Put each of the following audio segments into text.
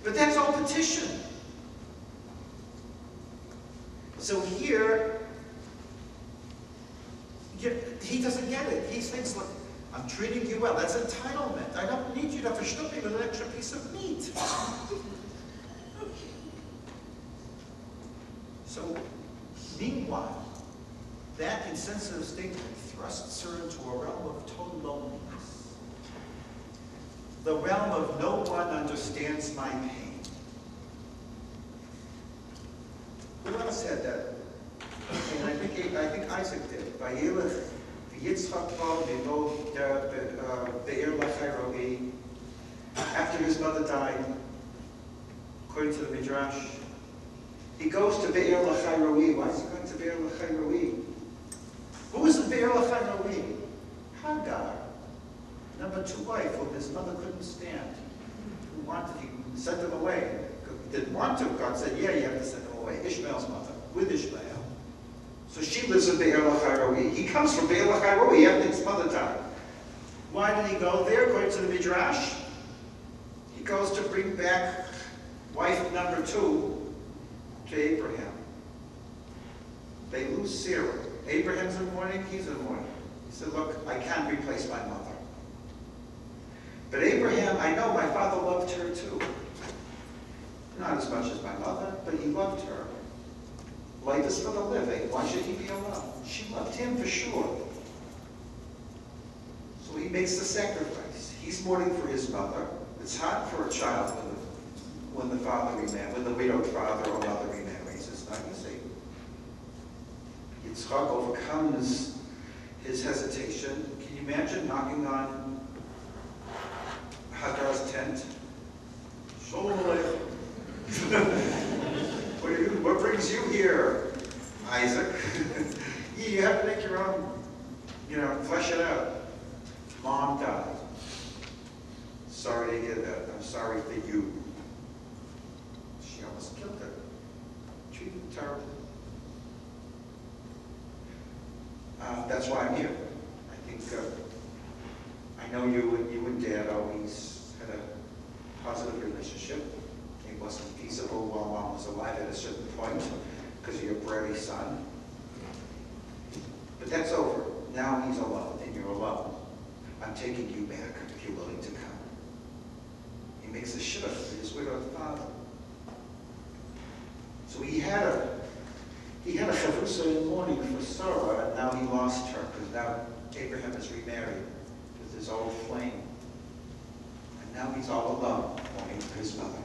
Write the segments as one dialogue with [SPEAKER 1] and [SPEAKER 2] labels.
[SPEAKER 1] But that's all petition. So here, he doesn't get it. He thinks, look, I'm treating you well. That's entitlement. I don't need you to verstup me with an extra piece of meat. So, meanwhile, that insensitive statement thrusts her into a realm of total loneliness. The realm of no one understands my pain. Who else had that? And I think Isaac did. Vayelech v'Yitzchak Fall v'Lo be'er lachai. After his mother died, according to the Midrash, he goes to Be'er Lachai Roi. Why is he going to Be'er Lachai Roi? Who is the Be'er Lachai Roi? Hagar, number 2 wife, who his mother couldn't stand. He sent him away. He didn't want to. God said, yeah, you have to send him away. Ishmael's mother, with Ishmael. So she lives in Be'er Lachai Roi. He comes from Be'er Lachai Roi after his mother died. Why did he go there? According to the Midrash, he goes to bring back wife number 2 to Abraham. They lose Sarah. Abraham's in mourning, he's in mourning. He said, look, I can't replace my mother. But Abraham, I know my father loved her too. Not as much as my mother, but he loved her. Life is for the living. Why should he be alone? She loved him for sure. So he makes the sacrifice. He's mourning for his mother. It's hard for a child when the father remarries, when the widowed father or mother remarries. It's not easy. Yitzchak overcomes his hesitation. Can you imagine knocking on Hagar's tent? Shalom Aleichem. What brings you here, Isaac? You have to make your own, flesh it out. Mom died. Sorry to hear that. I'm sorry for you. She almost killed her. Treated her terribly. That's why I'm here. I think, I know you and Dad always had a positive relationship. It wasn't peaceable while Mom was alive at a certain point because of your brave son. But that's over. Now he's alone, and you're alone. I'm taking you back if you're willing to come. He makes a shift for his widowed father. So he had a chavrusa in mourning for Sarah, and now he lost her because now Abraham is remarried with his old flame. And now he's all alone, mourning for his mother.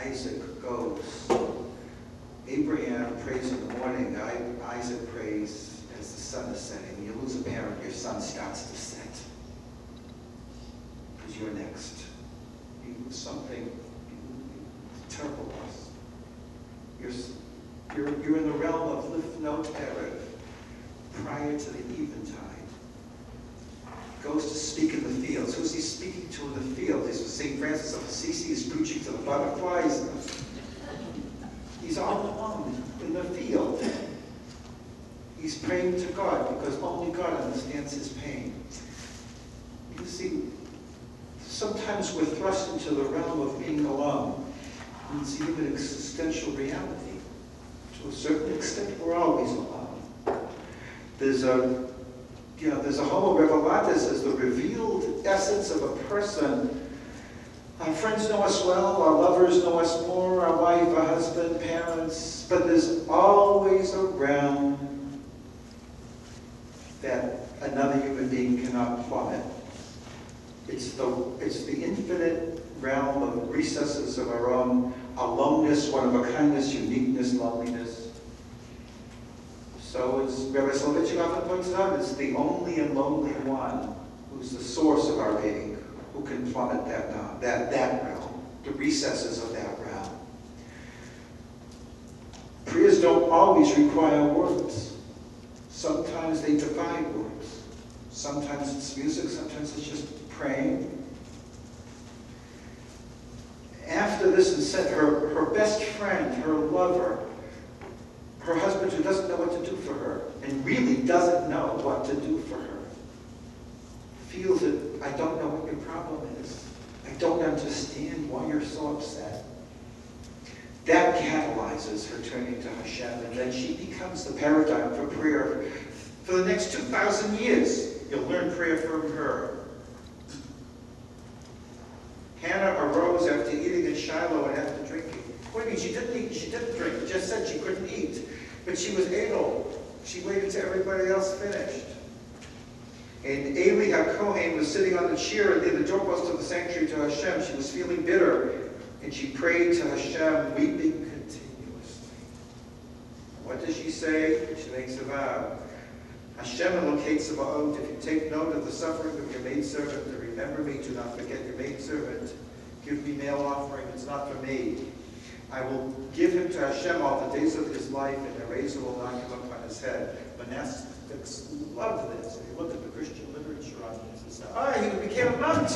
[SPEAKER 1] Isaac goes. Abraham prays in the morning. Isaac prays as the sun is setting. When you lose a parent, your sun starts to set. Because you're next. You lose something, terrible loss. You're in the realm of Lifnot Erev, prior to the eventide. Goes to speak in the fields. Who's he speaking to in the field? This was St. Francis of Assisi. He's preaching to the butterflies. He's all alone in the field. He's praying to God because only God understands his pain. You see, sometimes we're thrust into the realm of being alone. It's even an existential reality. To a certain extent, we're always alone. There's a homo revelatus as the revealed essence of a person. Our friends know us well, our lovers know us more, our wife, our husband, parents, but there's always a realm that another human being cannot plummet. It's the infinite realm of recesses of our own aloneness, one-of-a-kindness, uniqueness, loneliness. So as Rabbi Soloveitchik often points out, it's the only and lonely one who's the source of our being, who can plummet that realm, the recesses of that realm. Prayers don't always require words. Sometimes they defy words. Sometimes it's music, sometimes it's just praying. After this is said, her best friend, her lover, her husband who doesn't know what to do for her, and really doesn't know what to do for her, symbolizes her turning to Hashem, and then she becomes the paradigm for prayer for the next 2,000 years. You'll learn prayer from her. Hannah arose after eating in Shiloh and after drinking. What do you mean? She didn't eat, she didn't drink. It just said she couldn't eat. But she was able. She waited till everybody else finished. And Eli HaKohen was sitting on the chair near the doorpost of the sanctuary to Hashem. She was feeling bitter, and she prayed to Hashem, weeping continuously. What does she say? She makes a vow. Hashem Elokei Tzvaot, if you take note of the suffering of your maidservant, and remember me, do not forget your maidservant. Give me male offering, it's not for me. I will give him to Hashem all the days of his life, and a razor will not come upon his head. Monastics love this. If you look at the Christian literature on this, he became a monk.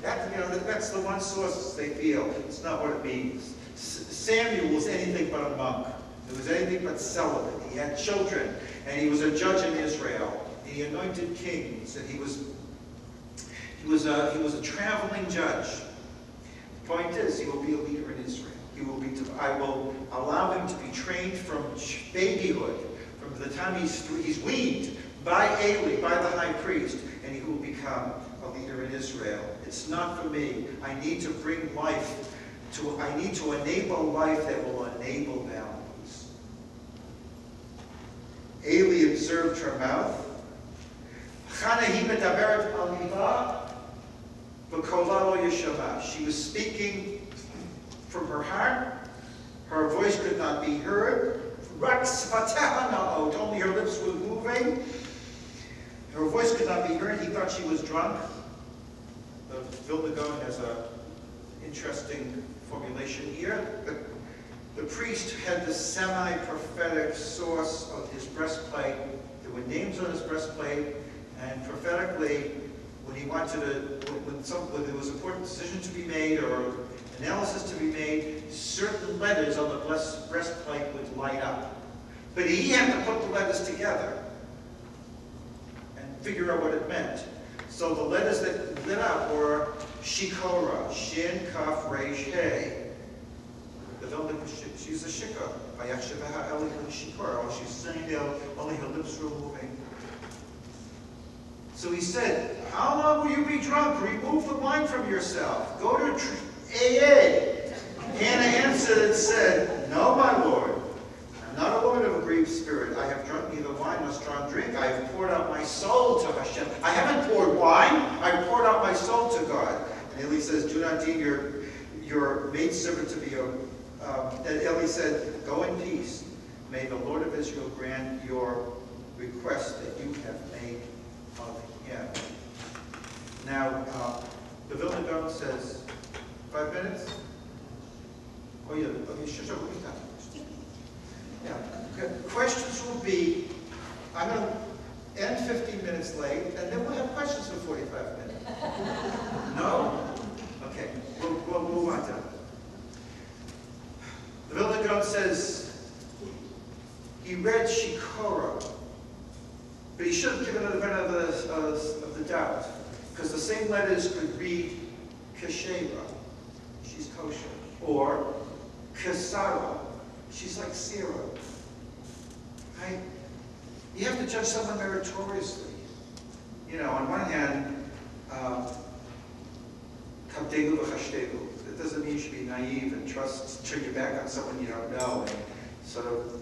[SPEAKER 1] That's the one source they feel. It's not what it means. Samuel was anything but a monk. He was anything but celibate. He had children, and he was a judge in Israel. He anointed kings, and he was a traveling judge. The point is, he will be a leader in Israel. I will allow him to be trained from babyhood, from the time he's weaned by Eli, by the high priest, and he will become a leader in Israel. It's not for me. I need to bring life I need to enable life that will enable values. Eli observed her mouth. She was speaking from her heart. Her voice could not be heard. Only her lips were moving. Her voice could not be heard. He thought she was drunk. The Vilna Gaon has an interesting formulation here. The priest had the semi-prophetic source of his breastplate. There were names on his breastplate, and prophetically, when he wanted to, when there was an important decision to be made or analysis to be made, certain letters on the breastplate would light up. But he had to put the letters together and figure out what it meant. So the letters that lit up were Shikora, Shin, Kaf, Reish, Hey. She's a shikah. She's sitting there, only her lips were moving. So he said, how long will you be drunk? Remove the wine from yourself. Go to AA. Hannah answered and said, no, my Lord. I'm not a woman of a grieved spirit. I have drunk neither wine nor strong drink. I have poured out my soul to Hashem. I haven't poured wine. I've poured out my soul to God. And Eli says, do not deem your maidservant to be a... and Eli said, go in peace. May the Lord of Israel grant your request that you have made of him. Now, the Vilna Gaon says, 5 minutes? Oh, yeah. Okay, sure. Yeah. Questions will be, I'm going to end 15 minutes late, and then we'll have questions for 45 minutes. No? Okay, we'll move on to it. The Vilna Gaon says he read Shikora, but he should have given it the benefit of the doubt, because the same letters could read Kashera, she's kosher, or Kasara, she's like Sarah. Right? You have to judge someone meritoriously. You know, on one hand, Kabdegu v'chashtegu. It doesn't mean you should be naive and turn your back on someone you don't know and sort of,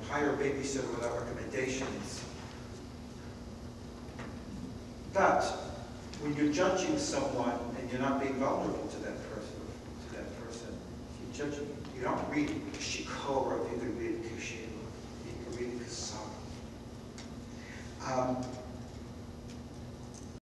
[SPEAKER 1] hire a babysitter without recommendations. But when you're judging someone and you're not being vulnerable to that person, you don't read Shikora, you can read Kashira, you can read Kasara.